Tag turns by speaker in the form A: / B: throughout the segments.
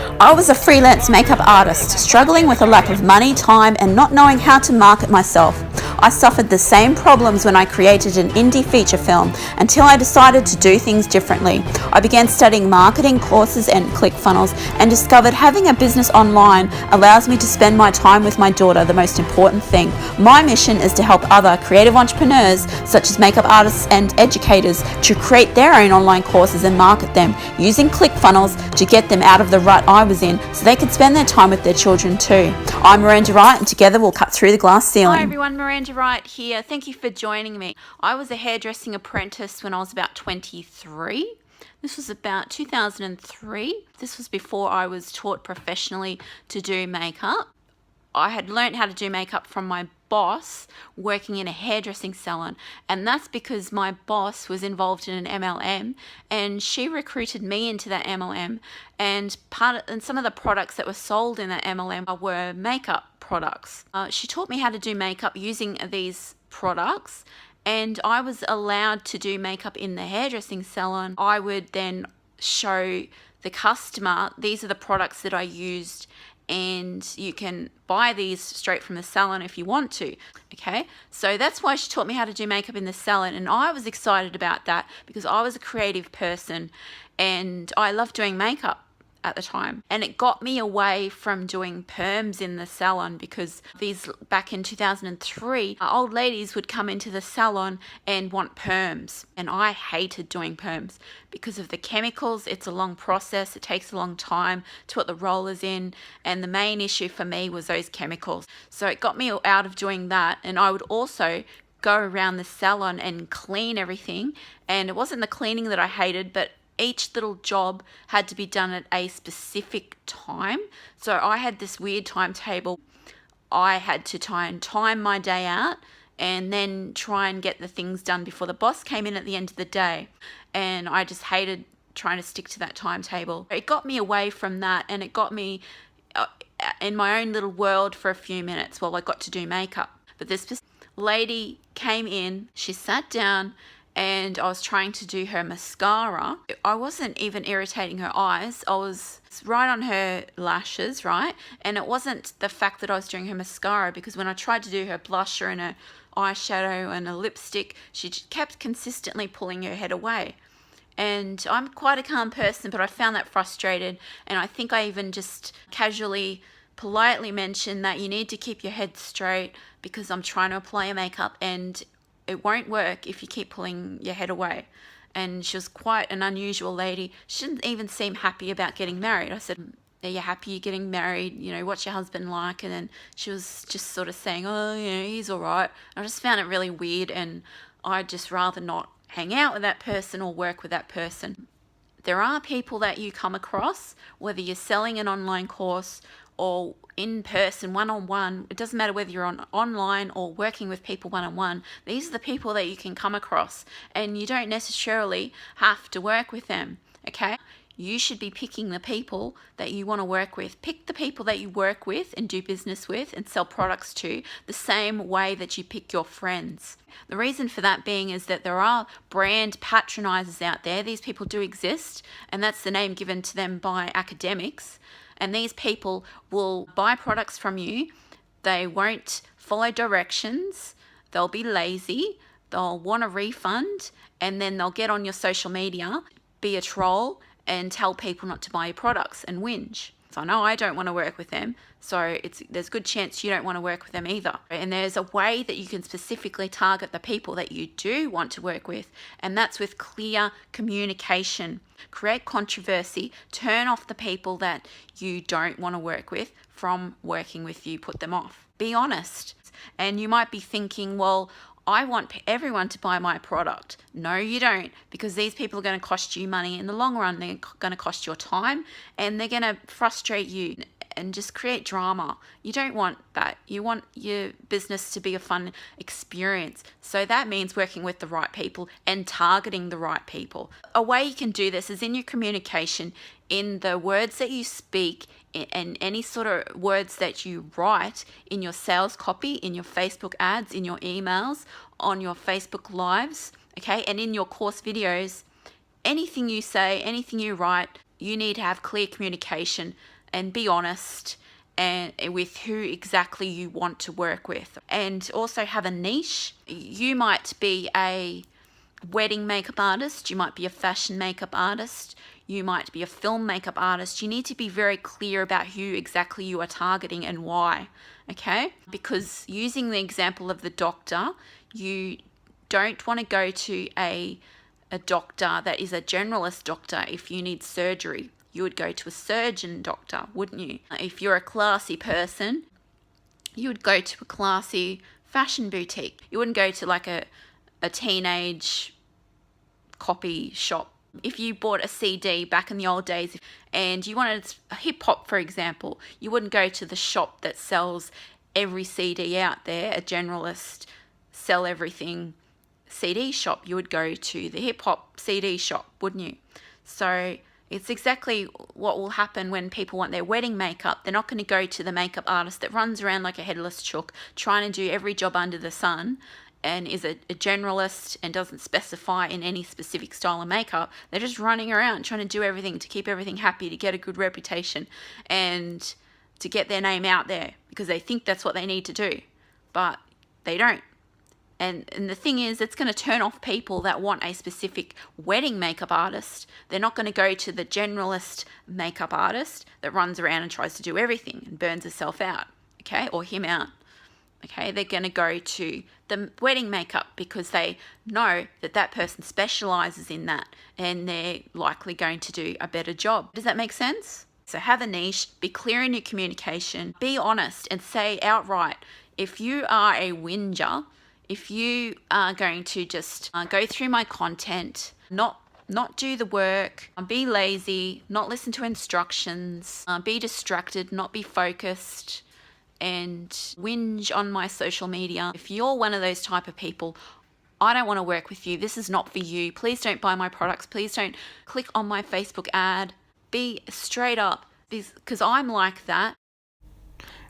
A: I was a freelance makeup artist, struggling with a lack of money, time, and not knowing how to market myself. I suffered the same problems when I created an indie feature film until I decided to do things differently. I began studying marketing courses and ClickFunnels and discovered having a business online allows me to spend my time with my daughter, the most important thing. My mission is to help other creative entrepreneurs, such as makeup artists and educators, to create their own online courses and market them using ClickFunnels to get them out of the rut I was in so they can spend their time with their children too. I'm Miranda Wright, and together we'll cut through the glass ceiling.
B: Hi everyone, Miranda Wright here. Thank you for joining me. I was a hairdressing apprentice when I was about 23. This was about 2003. This was before I was taught professionally to do makeup. I had learned how to do makeup from my boss working in a hairdressing salon, and that's because my boss was involved in an MLM and she recruited me into that MLM, and some of the products that were sold in that MLM were makeup products. She taught me how to do makeup using these products, and I was allowed to do makeup in the hairdressing salon. I would then show the customer, these are the products that I used, and you can buy these straight from the salon if you want to. Okay, so that's why she taught me how to do makeup in the salon, and I was excited about that because I was a creative person and I loved doing makeup at the time, and it got me away from doing perms in the salon because these, back in 2003, old ladies would come into the salon and want perms, and I hated doing perms because of the chemicals. It's a long process, it takes a long time to put the rollers in, and the main issue for me was those chemicals. So it got me out of doing that, and I would also go around the salon and clean everything, and it wasn't the cleaning that I hated, but each little job had to be done at a specific time. So I had this weird timetable. I had to try and time my day out and then try and get the things done before the boss came in at the end of the day. And I just hated trying to stick to that timetable. It got me away from that, and it got me in my own little world for a few minutes while I got to do makeup. But this lady came in, she sat down, and I was trying to do her mascara. I wasn't even irritating her eyes. I was right on her lashes, right? And it wasn't the fact that I was doing her mascara, because when I tried to do her blusher and her eyeshadow and a lipstick, she kept consistently pulling her head away. And I'm quite a calm person, but I found that frustrated. And I think I even just casually, politely mentioned that you need to keep your head straight because I'm trying to apply your makeup and it won't work if you keep pulling your head away. And she was quite an unusual lady. She didn't even seem happy about getting married. I said, are you happy you're getting married? You know, what's your husband like? And then she was just sort of saying, oh, you know, he's all right. I just found it really weird, and I'd just rather not hang out with that person or work with that person. There are people that you come across, whether you're selling an online course or in person, one-on-one, it doesn't matter whether you're online or working with people one-on-one. These are the people that you can come across, and you don't necessarily have to work with them, okay? You should be picking the people that you want to work with. Pick the people that you work with and do business with and sell products to the same way that you pick your friends. The reason for that being is that there are brand patronizers out there. These people do exist, and that's the name given to them by academics. And these people will buy products from you. They won't follow directions. They'll be lazy. They'll want a refund, and then they'll get on your social media, be a troll, and tell people not to buy your products and whinge. So I know I don't want to work with them, so there's a good chance you don't want to work with them either. And there's a way that you can specifically target the people that you do want to work with, and that's with clear communication. Create controversy, turn off the people that you don't want to work with from working with you, put them off. Be honest. And you might be thinking, well, I want everyone to buy my product. No, you don't, because these people are going to cost you money in the long run. They're going to cost your time, and they're going to frustrate you and just create drama. You don't want that. You want your business to be a fun experience. So that means working with the right people and targeting the right people. A way you can do this is in your communication, in the words that you speak, and any sort of words that you write in your sales copy, in your Facebook ads, in your emails, on your Facebook lives, okay, and in your course videos. Anything you say, anything you write, you need to have clear communication and be honest and with who exactly you want to work with. And also have a niche. You might be a wedding makeup artist, you might be a fashion makeup artist, you might be a film makeup artist. You need to be very clear about who exactly you are targeting and why, okay? Because using the example of the doctor, you don't want to go to a doctor that is a generalist doctor. If you need surgery, you would go to a surgeon doctor, wouldn't you? If you're a classy person, you would go to a classy fashion boutique. You wouldn't go to like a teenage copy shop. If you bought a CD back in the old days and you wanted a hip hop, for example, you wouldn't go to the shop that sells every CD out there, a generalist sell everything CD shop. You would go to the hip hop CD shop, wouldn't you? So it's exactly what will happen when people want their wedding makeup. They're not going to go to the makeup artist that runs around like a headless chook trying to do every job under the sun and is a generalist and doesn't specify in any specific style of makeup. They're just running around trying to do everything to keep everything happy, to get a good reputation and to get their name out there because they think that's what they need to do, but they don't. And the thing is, it's going to turn off people that want a specific wedding makeup artist. They're not going to go to the generalist makeup artist that runs around and tries to do everything and burns herself out, okay, or him out. Okay, they're going to go to the wedding makeup because they know that that person specializes in that and they're likely going to do a better job. Does that make sense? So have a niche, be clear in your communication, be honest and say outright, if you are a whinger, if you are going to just go through my content, not do the work, be lazy, not listen to instructions, be distracted, not be focused, and whinge on my social media. If you're one of those type of people, I don't want to work with you. This is not for you. Please don't buy my products. Please don't click on my Facebook ad. Be straight up because I'm like that.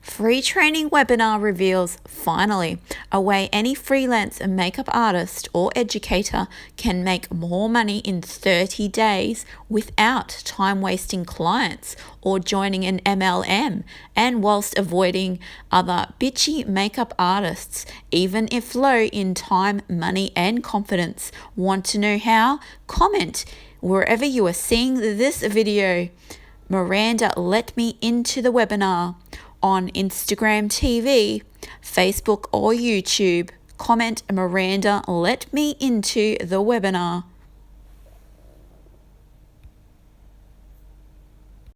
A: Free training webinar reveals, finally, a way any freelance makeup artist or educator can make more money in 30 days without time-wasting clients or joining an MLM, and whilst avoiding other bitchy makeup artists, even if low in time, money, and confidence. Want to know how? Comment wherever you are seeing this video. Miranda let me into the webinar. On Instagram TV, Facebook or YouTube, comment Miranda let me into the webinar.